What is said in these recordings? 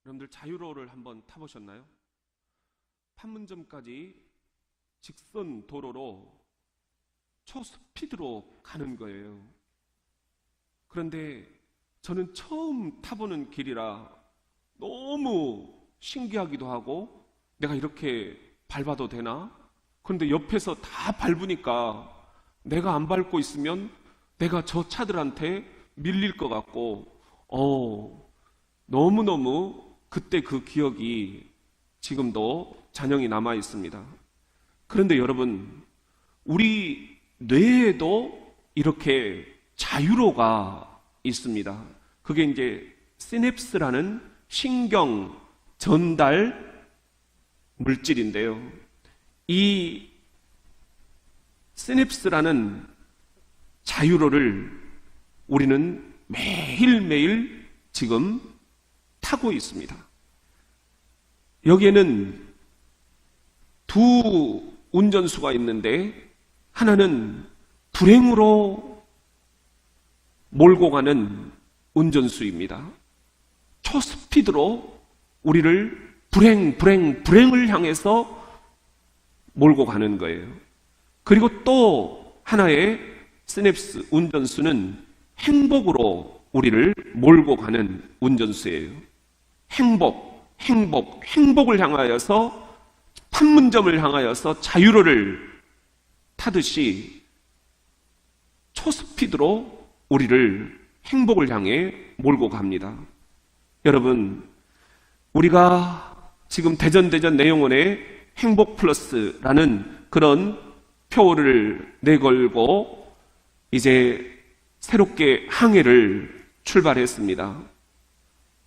여러분들 자유로를 한번 타보셨나요? 판문점까지 직선 도로로 초스피드로 가는 거예요. 그런데 저는 처음 타보는 길이라 너무 신기하기도 하고, 내가 이렇게 밟아도 되나? 그런데 옆에서 다 밟으니까 내가 안 밟고 있으면 내가 저 차들한테 밀릴 것 같고, 너무너무 그때 그 기억이 지금도 잔영이 남아 있습니다. 그런데 여러분, 우리 뇌에도 이렇게 자유로가 있습니다. 그게 이제 시냅스라는 신경 전달 물질인데요. 이 시냅스라는 자유로를 우리는 매일매일 지금 타고 있습니다. 여기에는 두 운전수가 있는데, 하나는 불행으로 몰고 가는 운전수입니다. 초스피드로 우리를 불행을 향해서 몰고 가는 거예요. 그리고 또 하나의 시냅스 운전수는 행복으로 우리를 몰고 가는 운전수예요. 행복을 향하여서, 판문점을 향하여서 자유로를 타듯이 초스피드로 우리를 행복을 향해 몰고 갑니다. 여러분, 우리가 지금 대전 내용원에 행복 플러스라는 그런 표를 내걸고 이제 새롭게 항해를 출발했습니다.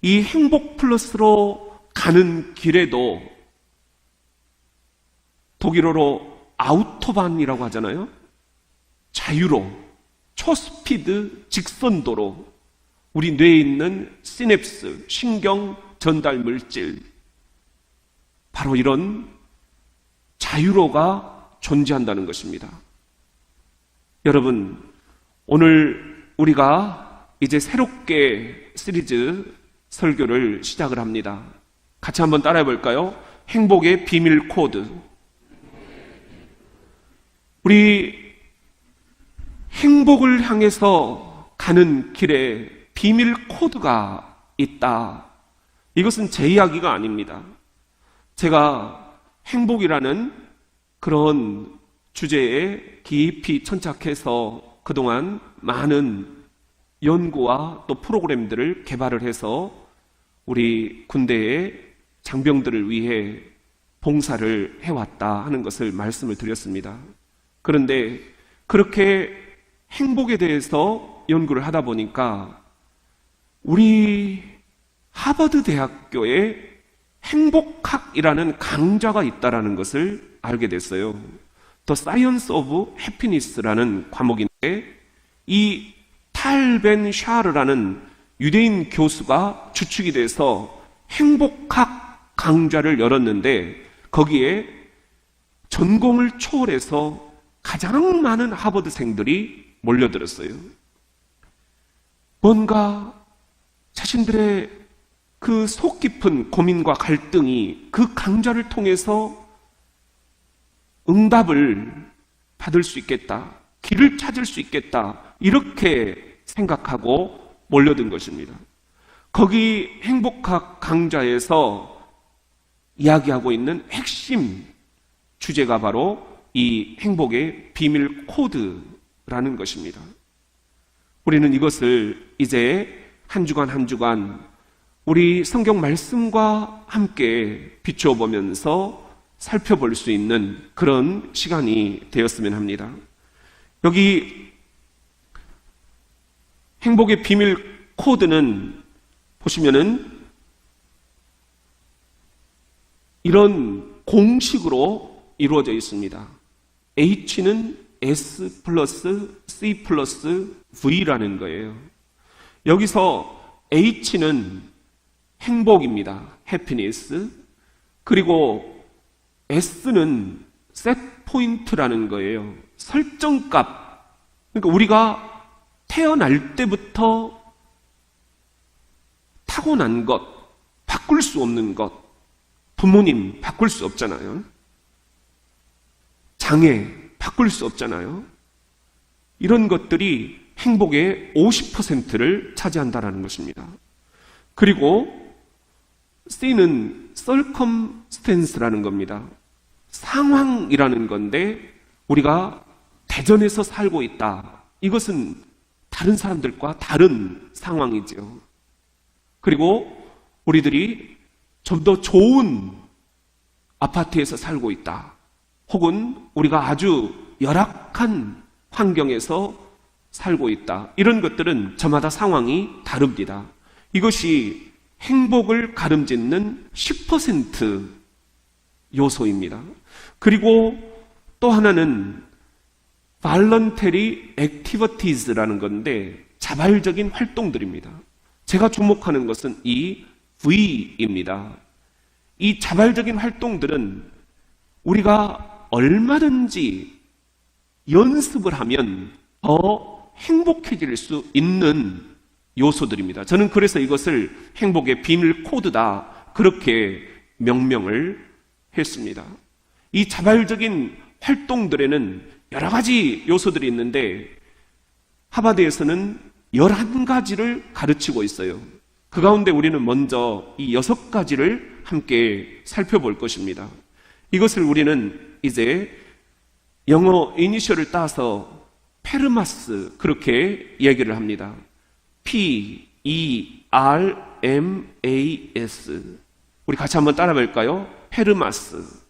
이 행복 플러스로 가는 길에도 독일어로 아우토반이라고 하잖아요. 자유로, 초스피드 직선도로 우리 뇌에 있는 시냅스, 신경 전달 물질, 바로 이런 자유로가 존재한다는 것입니다. 여러분, 오늘 우리가 이제 새롭게 시리즈 설교를 시작을 합니다. 같이 한번 따라해 볼까요? 행복의 비밀 코드. 우리 행복을 향해서 가는 길에 비밀 코드가 있다. 이것은 제 이야기가 아닙니다. 제가 행복이라는 그런 주제에 깊이 천착해서 그동안 많은 연구와 또 프로그램들을 개발을 해서 우리 군대의 장병들을 위해 봉사를 해왔다 하는 것을 말씀을 드렸습니다. 그런데 그렇게 행복에 대해서 연구를 하다 보니까 우리 하버드 대학교에 행복학이라는 강좌가 있다는 것을 알게 됐어요. The Science of Happiness라는 과목인데, 이 탈 벤 샤르라는 유대인 교수가 주축이 돼서 행복학 강좌를 열었는데, 거기에 전공을 초월해서 가장 많은 하버드생들이 몰려들었어요. 뭔가 자신들의 그 속 깊은 고민과 갈등이 그 강좌를 통해서 응답을 받을 수 있겠다, 길을 찾을 수 있겠다, 이렇게 생각하고 몰려든 것입니다. 거기 행복학 강좌에서 이야기하고 있는 핵심 주제가 바로 이 행복의 비밀 코드라는 것입니다. 우리는 이것을 이제 한 주간 한 주간 우리 성경 말씀과 함께 비추어 보면서 살펴볼 수 있는 그런 시간이 되었으면 합니다. 여기 행복의 비밀 코드는 보시면은 이런 공식으로 이루어져 있습니다. H는 S 플러스 C 플러스 V라는 거예요. 여기서 H는 행복입니다. happiness. 그리고 S는 set point라는 거예요. 설정값. 그러니까 우리가 태어날 때부터 타고난 것, 바꿀 수 없는 것, 부모님 바꿀 수 없잖아요. 장애 바꿀 수 없잖아요. 이런 것들이 행복의 50%를 차지한다는 것입니다. 그리고 C는 circumstance라는 겁니다. 상황이라는 건데 우리가 대전에서 살고 있다. 이것은 다른 사람들과 다른 상황이죠. 그리고 우리들이 좀 더 좋은 아파트에서 살고 있다. 혹은 우리가 아주 열악한 환경에서 살고 있다. 이런 것들은 저마다 상황이 다릅니다. 이것이 행복을 가름짓는 10% 요소입니다. 그리고 또 하나는 voluntary activities라는 건데 자발적인 활동들입니다. 제가 주목하는 것은 이 V입니다. 이 자발적인 활동들은 우리가 얼마든지 연습을 하면 더 행복해질 수 있는 요소들입니다. 저는 그래서 이것을 행복의 비밀 코드다 그렇게 명명을 했습니다. 이 자발적인 활동들에는 여러 가지 요소들이 있는데 하버드에서는 11가지를 가르치고 있어요. 그 가운데 우리는 먼저 이 6가지를 함께 살펴볼 것입니다. 이것을 우리는 이제 영어 이니셜을 따서 페르마스 그렇게 얘기를 합니다. P-E-R-M-A-S. 우리 같이 한번 따라 볼까요? 페르마스.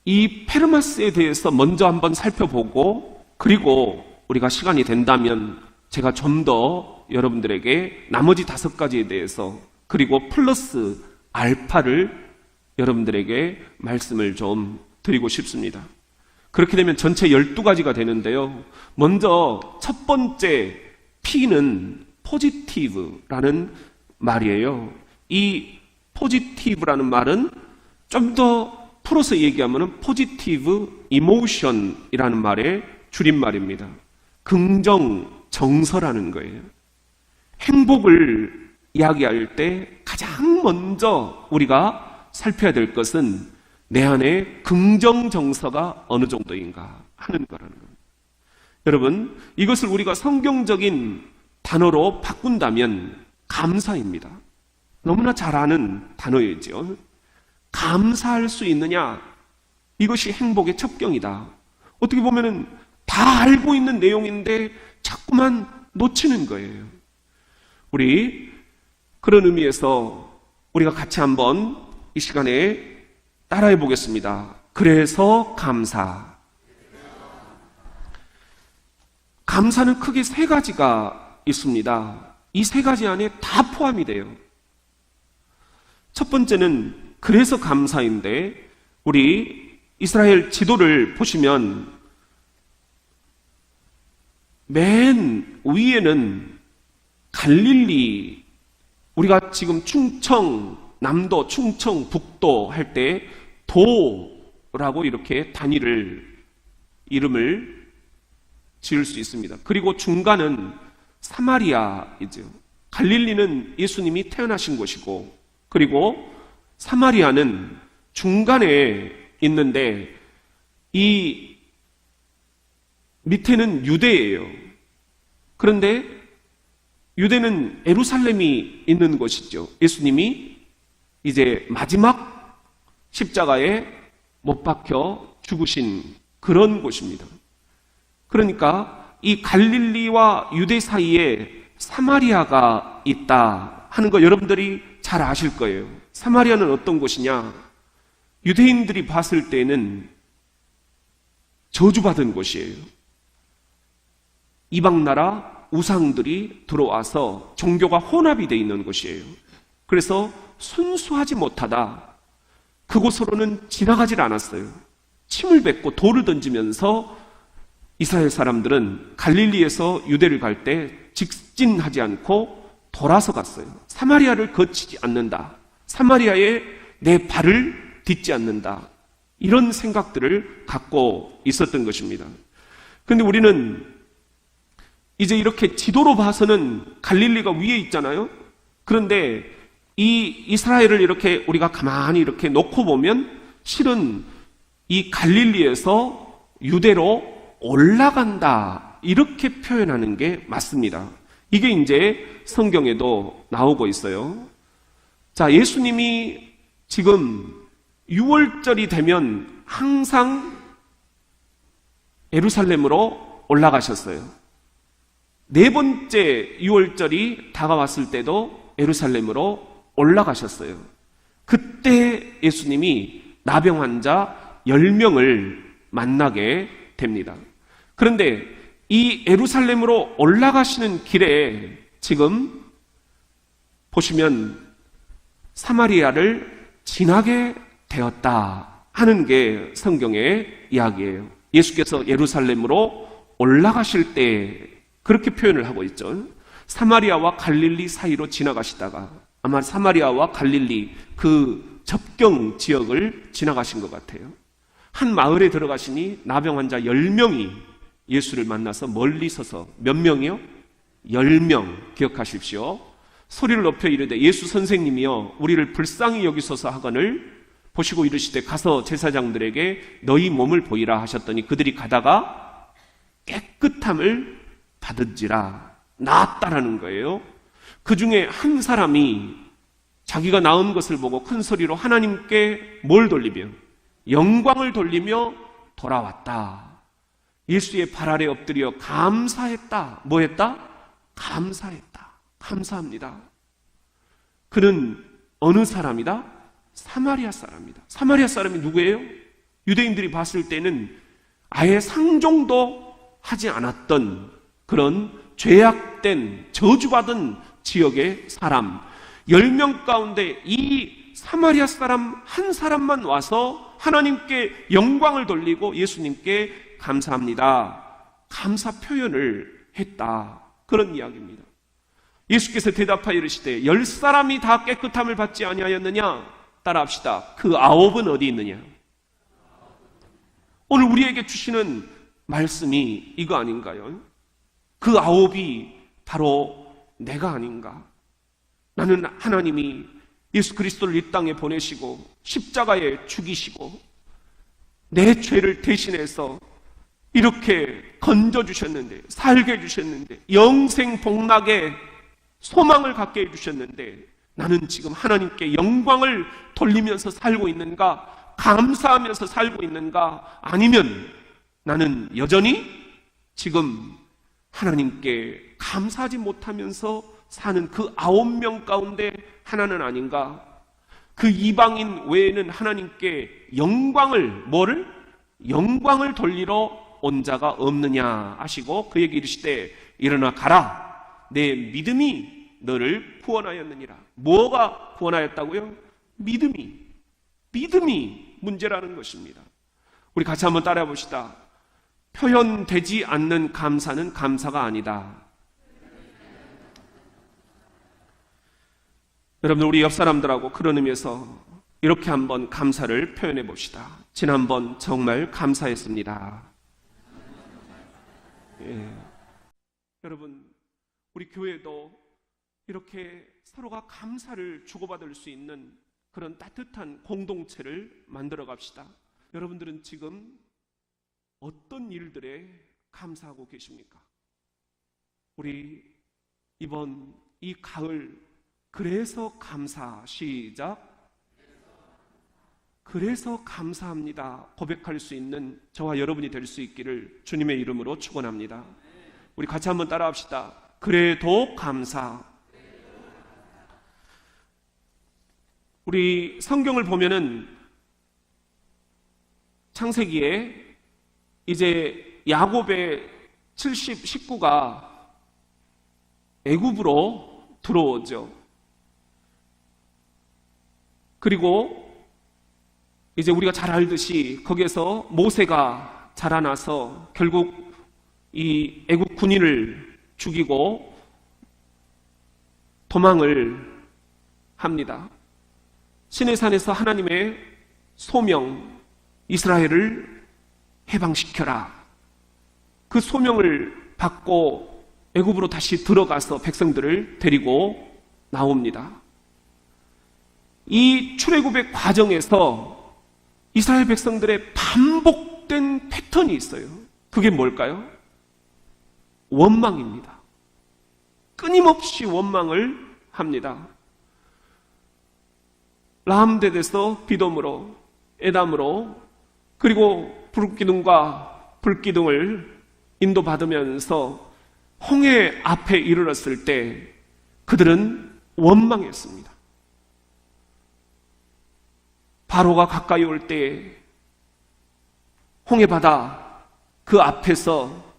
이 페르마스에 대해서 먼저 한번 살펴보고 그리고 우리가 시간이 된다면 제가 좀 더 여러분들에게 나머지 5가지에 대해서 그리고 플러스 알파를 여러분들에게 말씀을 좀 드리고 싶습니다. 그렇게 되면 전체 12가지가 되는데요. 먼저 첫 번째 P는 positive라는 말이에요. 이 positive라는 말은 좀 더 풀어서 얘기하면 positive emotion이라는 말의 줄임말입니다. 긍정 정서라는 거예요. 행복을 이야기할 때 가장 먼저 우리가 살펴야 될 것은 내 안에 긍정 정서가 어느 정도인가 하는 거라는 겁니다. 여러분, 이것을 우리가 성경적인 단어로 바꾼다면 감사입니다. 너무나 잘 아는 단어이죠. 감사할 수 있느냐? 이것이 행복의 첩경이다. 어떻게 보면은 다 알고 있는 내용인데 자꾸만 놓치는 거예요. 우리 그런 의미에서 우리가 같이 한번 이 시간에 따라해 보겠습니다. 그래서 감사. 감사는 크게 3가지가 있습니다. 이 3가지 안에 다 포함이 돼요. 첫 번째는 그래서 감사인데 우리 이스라엘 지도를 보시면 맨 위에는 갈릴리, 우리가 지금 충청남도, 충청북도 할 때 도라고 이렇게 이름을 지을 수 있습니다. 그리고 중간은 사마리아이죠. 갈릴리는 예수님이 태어나신 곳이고, 그리고 사마리아는 중간에 있는데 이 밑에는 유대예요. 그런데 유대는 예루살렘이 있는 곳이죠. 예수님이 이제 마지막 십자가에 못 박혀 죽으신 그런 곳입니다. 그러니까 이 갈릴리와 유대 사이에 사마리아가 있다 하는 거 여러분들이 잘 아실 거예요. 사마리아는 어떤 곳이냐? 유대인들이 봤을 때는 저주받은 곳이에요. 이방 나라 우상들이 들어와서 종교가 혼합이 되어 있는 곳이에요. 그래서 순수하지 못하다. 그곳으로는 지나가질 않았어요. 침을 뱉고 돌을 던지면서 이스라엘 사람들은 갈릴리에서 유대를 갈 때 직진하지 않고 돌아서 갔어요. 사마리아를 거치지 않는다. 사마리아에 내 발을 딛지 않는다. 이런 생각들을 갖고 있었던 것입니다. 그런데 우리는 이제 이렇게 지도로 봐서는 갈릴리가 위에 있잖아요. 그런데 이 이스라엘을 이렇게 우리가 가만히 이렇게 놓고 보면 실은 이 갈릴리에서 유대로 올라간다, 이렇게 표현하는 게 맞습니다. 이게 이제 성경에도 나오고 있어요. 자, 예수님이 지금 6월절이 되면 항상 예루살렘으로 올라가셨어요. 네 번째 6월절이 다가왔을 때도 예루살렘으로 올라가셨어요. 그때 예수님이 나병 환자 10명을 만나게 됩니다. 그런데 이 예루살렘으로 올라가시는 길에 지금 보시면 사마리아를 지나게 되었다 하는 게 성경의 이야기예요. 예수께서 예루살렘으로 올라가실 때 그렇게 표현을 하고 있죠. 사마리아와 갈릴리 사이로 지나가시다가 아마 사마리아와 갈릴리 그 접경 지역을 지나가신 것 같아요. 한 마을에 들어가시니 나병 환자 10명이 예수를 만나서 멀리 서서, 몇 명이요? 10명. 기억하십시오. 소리를 높여 이르되 예수 선생님이여 우리를 불쌍히 여기소서 하거늘 보시고 이르시되 가서 제사장들에게 너희 몸을 보이라 하셨더니 그들이 가다가 깨끗함을 받은지라. 나았다라는 거예요. 그 중에 한 사람이 자기가 나은 것을 보고 큰 소리로 하나님께 뭘 돌리며? 영광을 돌리며 돌아왔다. 예수의 발 아래 엎드려 감사했다. 뭐 했다? 감사했다. 감사합니다. 그는 어느 사람이다? 사마리아 사람이다. 사마리아 사람이 누구예요? 유대인들이 봤을 때는 아예 상종도 하지 않았던 그런 죄악된, 저주받은 지역의 사람 10명 가운데 이 사마리아 사람 한 사람만 와서 하나님께 영광을 돌리고 예수님께 감사합니다, 감사 표현을 했다, 그런 이야기입니다. 예수께서 대답하여 이르시되 10사람이 다 깨끗함을 받지 아니하였느냐? 따라합시다. 그 9은 어디 있느냐? 오늘 우리에게 주시는 말씀이 이거 아닌가요? 그 9이 바로 내가 아닌가? 나는 하나님이 예수 그리스도를 이 땅에 보내시고 십자가에 죽이시고 내 죄를 대신해서 이렇게 건져주셨는데, 살게 해주셨는데, 영생 복락의 소망을 갖게 해주셨는데 나는 지금 하나님께 영광을 돌리면서 살고 있는가? 감사하면서 살고 있는가? 아니면 나는 여전히 지금 하나님께 감사하지 못하면서 사는 그 9명 가운데 하나는 아닌가? 그 이방인 외에는 하나님께 뭐를? 영광을 돌리러 온 자가 없느냐 하시고 그에게 이르시되 일어나 가라, 내 믿음이 너를 구원하였느니라. 뭐가 구원하였다고요? 믿음이 문제라는 것입니다. 우리 같이 한번 따라해 봅시다. 표현되지 않는 감사는 감사가 아니다. 여러분들, 우리 옆 사람들하고 그런 의미에서 이렇게 한번 감사를 표현해 봅시다. 지난번 정말 감사했습니다. 예. 여러분, 우리 교회도 이렇게 서로가 감사를 주고받을 수 있는 그런 따뜻한 공동체를 만들어 갑시다. 여러분들은 지금 어떤 일들에 감사하고 계십니까? 우리 이번 이 가을 그래서 감사, 시작. 그래서 감사합니다 고백할 수 있는 저와 여러분이 될 수 있기를 주님의 이름으로 축원합니다. 우리 같이 한번 따라합시다. 그래도 감사. 우리 성경을 보면은 창세기에 이제 야곱의 식구가 애굽으로 들어오죠. 그리고 이제 우리가 잘 알듯이 거기에서 모세가 자라나서 결국 이 애굽 군인을 죽이고 도망을 합니다. 시내산에서 하나님의 소명, 이스라엘을 해방시켜라. 그 소명을 받고 애굽으로 다시 들어가서 백성들을 데리고 나옵니다. 이 출애굽의 과정에서 이스라엘 백성들의 반복된 패턴이 있어요. 그게 뭘까요? 원망입니다. 끊임없이 원망을 합니다. 라함뎃에서 비돔으로, 에담으로, 그리고 불기둥과 불기둥을 인도받으면서 홍해 앞에 이르렀을 때 그들은 원망했습니다. 바로가 가까이 올 때 홍해바다 그 앞에서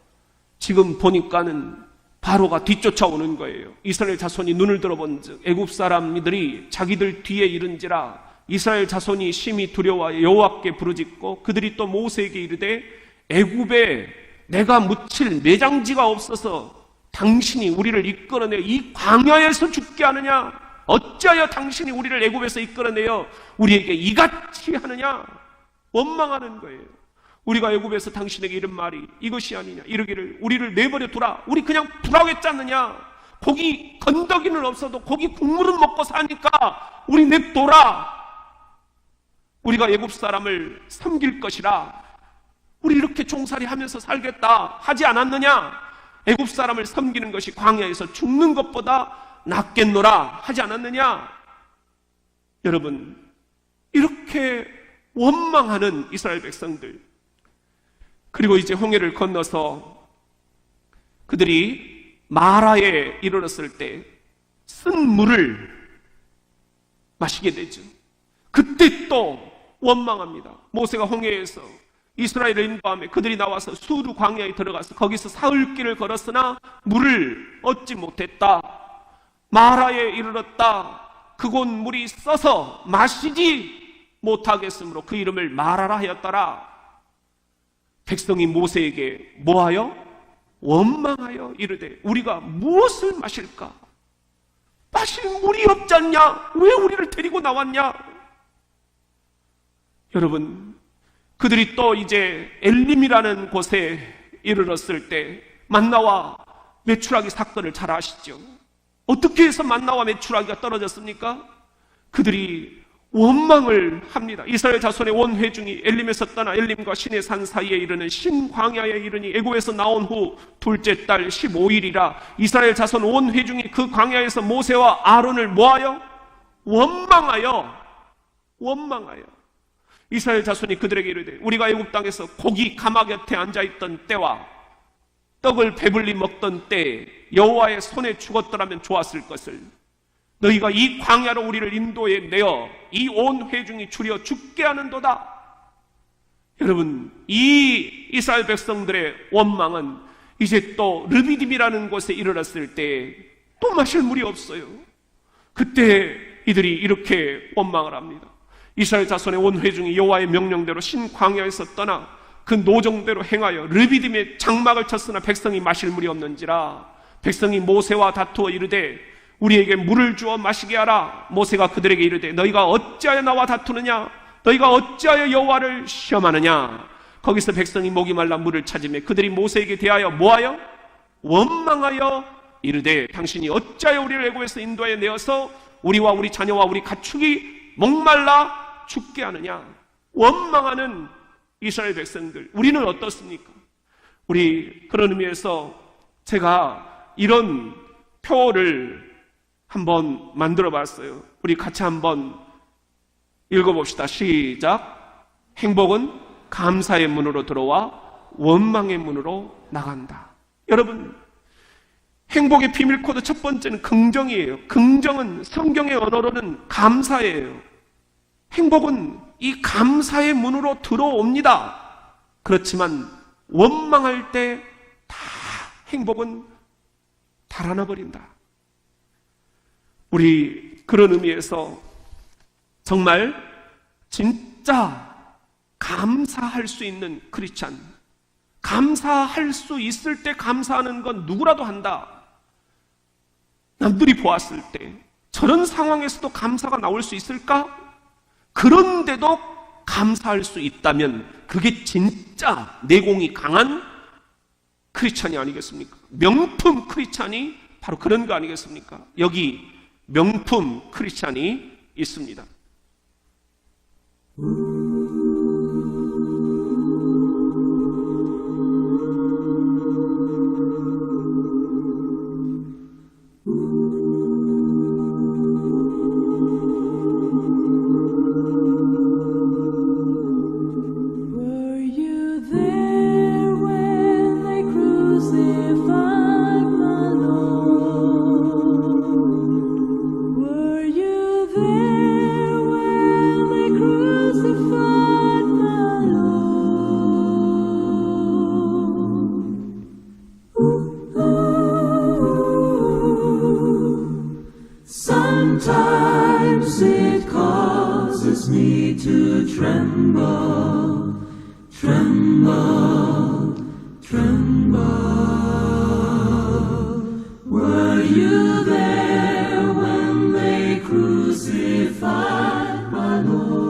지금 보니까는 바로가 뒤쫓아오는 거예요. 이스라엘 자손이 눈을 들어본즉 애굽 사람들이 자기들 뒤에 이른지라 이스라엘 자손이 심히 두려워하여 여호와께 부르짖고 그들이 또 모세에게 이르되 애굽에 내가 묻힐 매장지가 없어서 당신이 우리를 이끌어내어 이 광야에서 죽게 하느냐? 어찌하여 당신이 우리를 애굽에서 이끌어내어 우리에게 이같이 하느냐? 원망하는 거예요. 우리가 애굽에서 당신에게 이른 말이 이것이 아니냐? 이르기를 우리를 내버려 두라. 우리 그냥 불하겠지 않느냐? 고기 건더기는 없어도 고기 국물은 먹고 사니까 우리 냅둬라. 우리가 애굽 사람을 섬길 것이라. 우리 이렇게 종살이 하면서 살겠다 하지 않았느냐? 애굽 사람을 섬기는 것이 광야에서 죽는 것보다 낫겠노라 하지 않았느냐? 여러분, 이렇게 원망하는 이스라엘 백성들, 그리고 이제 홍해를 건너서 그들이 마라에 이르렀을 때 쓴 물을 마시게 되죠. 그때 또 원망합니다. 모세가 홍해에서 이스라엘을 인도하며 그들이 나와서 수르 광야에 들어가서 거기서 사흘길을 걸었으나 물을 얻지 못했다. 마라에 이르렀다. 그곳 물이 써서 마시지 못하겠으므로 그 이름을 마라라 하였더라. 백성이 모세에게 뭐하여? 원망하여 이르되 우리가 무엇을 마실까? 마실 물이 없지 않냐? 왜 우리를 데리고 나왔냐? 여러분, 그들이 또 이제 엘림이라는 곳에 이르렀을 때 만나와 메추라기 사건을 잘 아시죠? 어떻게 해서 만나와 메추라기가 떨어졌습니까? 그들이 원망을 합니다. 이스라엘 자손의 온 회중이 엘림에서 떠나 엘림과 신의 산 사이에 이르는 신광야에 이르니 애굽에서 나온 후 둘째 달 15일이라 이스라엘 자손 온 회중이 그 광야에서 모세와 아론을 모하여 원망하여 이스라엘 자손이 그들에게 이르되 우리가 애굽 땅에서 고기 가마 곁에 앉아있던 때와 떡을 배불리 먹던 때에 여호와의 손에 죽었더라면 좋았을 것을 너희가 이 광야로 우리를 인도에 내어 이 온 회중이 추려 죽게 하는도다. 여러분, 이 이스라엘 백성들의 원망은 이제 또 르비딤이라는 곳에 이르렀을 때 또 마실 물이 없어요. 그때 이들이 이렇게 원망을 합니다. 이스라엘 자손의 온 회중이 여호와의 명령대로 신광야에서 떠나 그 노정대로 행하여 르비딤에 장막을 쳤으나 백성이 마실 물이 없는지라. 백성이 모세와 다투어 이르되 우리에게 물을 주어 마시게 하라. 모세가 그들에게 이르되 너희가 어찌하여 나와 다투느냐? 너희가 어찌하여 여호와를 시험하느냐? 거기서 백성이 목이 말라 물을 찾으며 그들이 모세에게 대하여 뭐하여? 원망하여 이르되 당신이 어찌하여 우리를 애굽에서 인도하여 내어서 우리와 우리 자녀와 우리 가축이 목말라 죽게 하느냐? 원망하는 이스라엘 백성들. 우리는 어떻습니까? 우리 그런 의미에서 제가 이런 표를 한번 만들어 봤어요. 우리 같이 한번 읽어봅시다. 시작. 행복은 감사의 문으로 들어와 원망의 문으로 나간다. 여러분, 행복의 비밀 코드 첫 번째는 긍정이에요. 긍정은 성경의 언어로는 감사예요. 행복은 이 감사의 문으로 들어옵니다. 그렇지만 원망할 때 다 행복은 달아나 버린다. 우리 그런 의미에서 정말 진짜 감사할 수 있는 크리스찬, 감사할 수 있을 때 감사하는 건 누구라도 한다. 남들이 보았을 때 저런 상황에서도 감사가 나올 수 있을까? 그런데도 감사할 수 있다면 그게 진짜 내공이 강한 크리스찬이 아니겠습니까? 명품 크리스찬이 바로 그런 거 아니겠습니까? 여기 명품 크리스찬이 있습니다. Sometimes it causes me to tremble, tremble, tremble. Were you there when they crucified my Lord?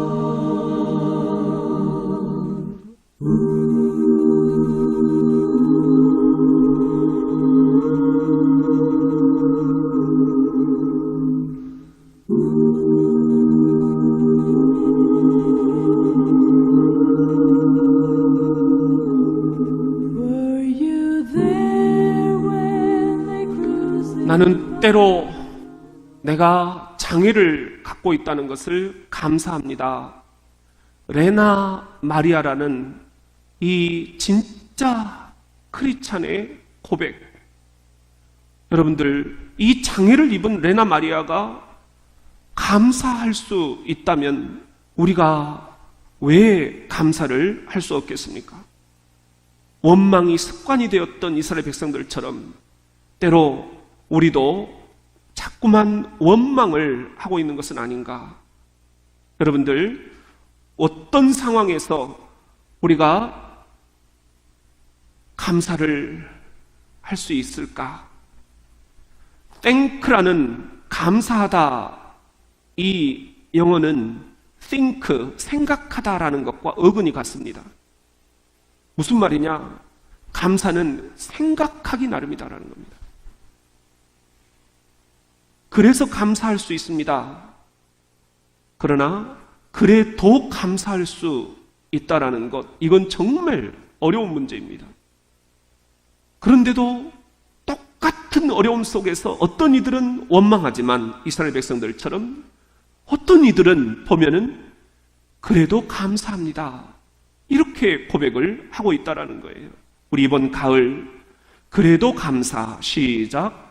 나는 때로 내가 장애를 갖고 있다는 것을 감사합니다. 레나 마리아라는 이 진짜 크리스찬의 고백. 여러분들, 이 장애를 입은 레나 마리아가 감사할 수 있다면 우리가 왜 감사를 할 수 없겠습니까? 원망이 습관이 되었던 이스라엘 백성들처럼 때로 우리도 자꾸만 원망을 하고 있는 것은 아닌가? 여러분들, 어떤 상황에서 우리가 감사를 할 수 있을까? thank라는 감사하다, 이 영어는 think, 생각하다라는 것과 어근이 같습니다. 무슨 말이냐? 감사는 생각하기 나름이다라는 겁니다. 그래서 감사할 수 있습니다. 그러나 그래도 감사할 수 있다라는 것, 이건 정말 어려운 문제입니다. 그런데도 똑같은 어려움 속에서 어떤 이들은 원망하지만 이스라엘 백성들처럼 어떤 이들은 보면은 그래도 감사합니다, 이렇게 고백을 하고 있다라는 거예요. 우리 이번 가을 그래도 감사, 시작.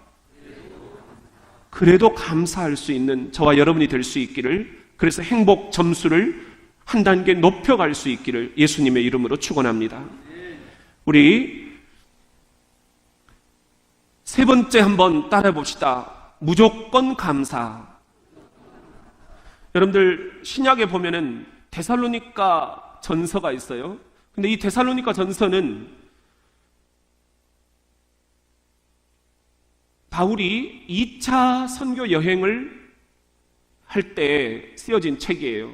그래도 감사할 수 있는 저와 여러분이 될 수 있기를, 그래서 행복 점수를 한 단계 높여갈 수 있기를 예수님의 이름으로 축원합니다. 우리 세 번째 한번 따라해 봅시다. 무조건 감사. 여러분들, 신약에 보면은 데살로니가 전서가 있어요. 근데 이 데살로니가 전서는 바울이 2차 선교 여행을 할 때 쓰여진 책이에요.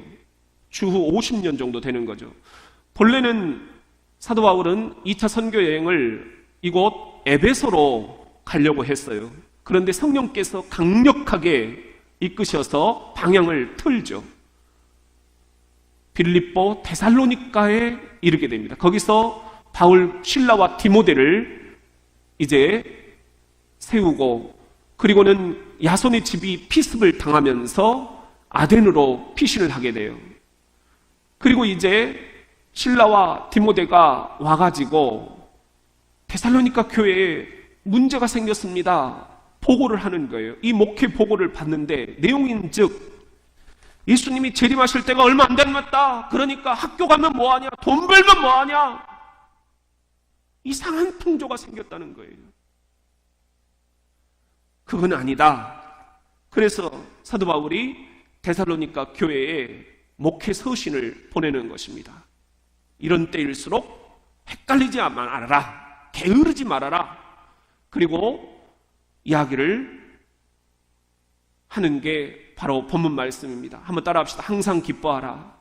주후 50년 정도 되는 거죠. 본래는 사도 바울은 2차 선교 여행을 이곳 에베소로 가려고 했어요. 그런데 성령께서 강력하게 이끄셔서 방향을 틀죠. 빌립보, 데살로니가에 이르게 됩니다. 거기서 바울, 실라와 디모데를 이제 세우고, 그리고는 야손의 집이 피습을 당하면서 아덴으로 피신을 하게 돼요. 그리고 이제 실라와 디모데가 와가지고 데살로니가 교회에 문제가 생겼습니다, 보고를 하는 거예요. 이 목회 보고를 받는데 내용인즉 예수님이 재림하실 때가 얼마 안 남았다. 그러니까 학교 가면 뭐하냐, 돈 벌면 뭐하냐, 이상한 풍조가 생겼다는 거예요. 그건 아니다. 그래서 사도 바울이 데살로니가 교회에 목회 서신을 보내는 것입니다. 이런 때일수록 헷갈리지 말아라, 게으르지 말아라. 그리고 이야기를 하는 게 바로 본문 말씀입니다. 한번 따라합시다. 항상 기뻐하라,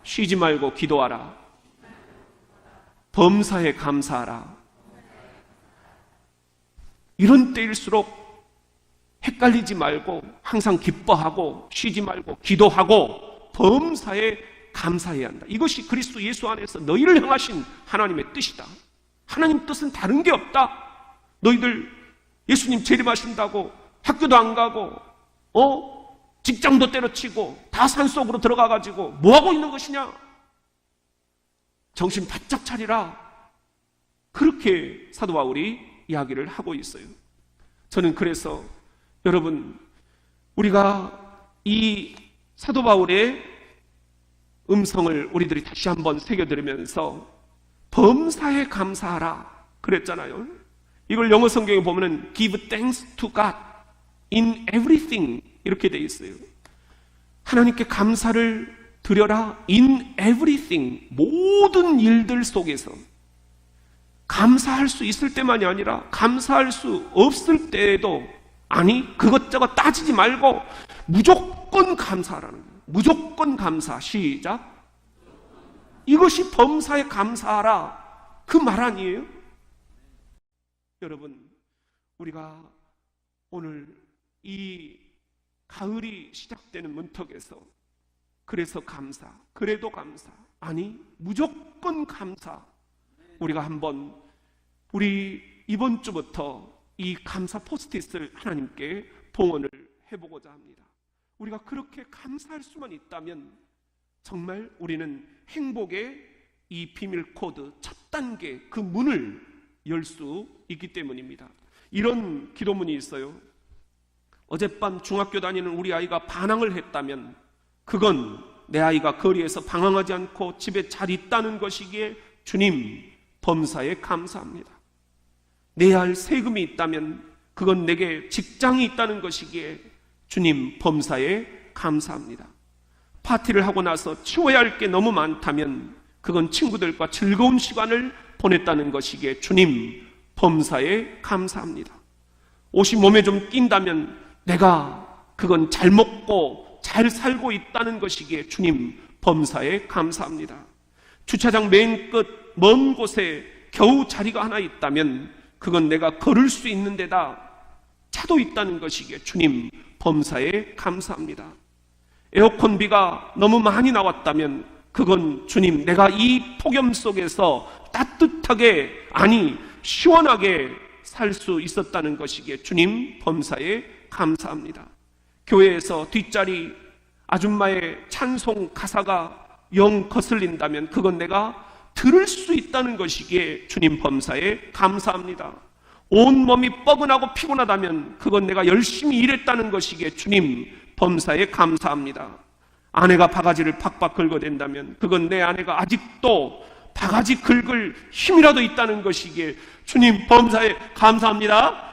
쉬지 말고 기도하라, 범사에 감사하라, 이런 때일수록 헷갈리지 말고 항상 기뻐하고 쉬지 말고 기도하고 범사에 감사해야 한다. 이것이 그리스도 예수 안에서 너희를 향하신 하나님의 뜻이다. 하나님 뜻은 다른 게 없다. 너희들 예수님 재림하신다고 학교도 안 가고 직장도 때려치고 다 산속으로 들어가가지고 뭐하고 있는 것이냐? 정신 바짝 차리라. 그렇게 사도 바울이 이야기를 하고 있어요. 저는 그래서 여러분, 우리가 이 사도 바울의 음성을 우리들이 다시 한번 새겨들으면서 범사에 감사하라 그랬잖아요. 이걸 영어 성경에 보면은 give thanks to God in everything 이렇게 돼 있어요. 하나님께 감사를 드려라 in everything, 모든 일들 속에서. 감사할 수 있을 때만이 아니라 감사할 수 없을 때에도, 아니 그것저것 따지지 말고 무조건 감사하라는 거예요. 무조건 감사. 시작. 이것이 범사에 감사하라 그 말 아니에요? 여러분, 우리가 오늘 이 가을이 시작되는 문턱에서 그래서 감사, 그래도 감사, 아니 무조건 감사, 우리가 한번 우리 이번 주부터 이 감사 포스트잇을 하나님께 봉헌을 해보고자 합니다. 우리가 그렇게 감사할 수만 있다면 정말 우리는 행복의 이 비밀 코드 첫 단계 그 문을 열 수 있기 때문입니다. 이런 기도문이 있어요. 어젯밤 중학교 다니는 우리 아이가 반항을 했다면 그건 내 아이가 거리에서 방황하지 않고 집에 잘 있다는 것이기에 주님 범사에 감사합니다. 내야 할 세금이 있다면 그건 내게 직장이 있다는 것이기에 주님 범사에 감사합니다. 파티를 하고 나서 치워야 할 게 너무 많다면 그건 친구들과 즐거운 시간을 보냈다는 것이기에 주님 범사에 감사합니다. 옷이 몸에 좀 낀다면 내가 그건 잘 먹고 잘 살고 있다는 것이기에 주님 범사에 감사합니다. 주차장 맨 끝 먼 곳에 겨우 자리가 하나 있다면 그건 내가 걸을 수 있는 데다 차도 있다는 것이기에 주님 범사에 감사합니다. 에어컨비가 너무 많이 나왔다면 그건 주님 내가 이 폭염 속에서 따뜻하게, 아니 시원하게 살 수 있었다는 것이기에 주님 범사에 감사합니다. 교회에서 뒷자리 아줌마의 찬송 가사가 영 거슬린다면 그건 내가 들을 수 있다는 것이기에 주님 범사에 감사합니다. 온몸이 뻐근하고 피곤하다면 그건 내가 열심히 일했다는 것이기에 주님 범사에 감사합니다. 아내가 바가지를 팍팍 긁어댄다면 그건 내 아내가 아직도 바가지 긁을 힘이라도 있다는 것이기에 주님 범사에 감사합니다.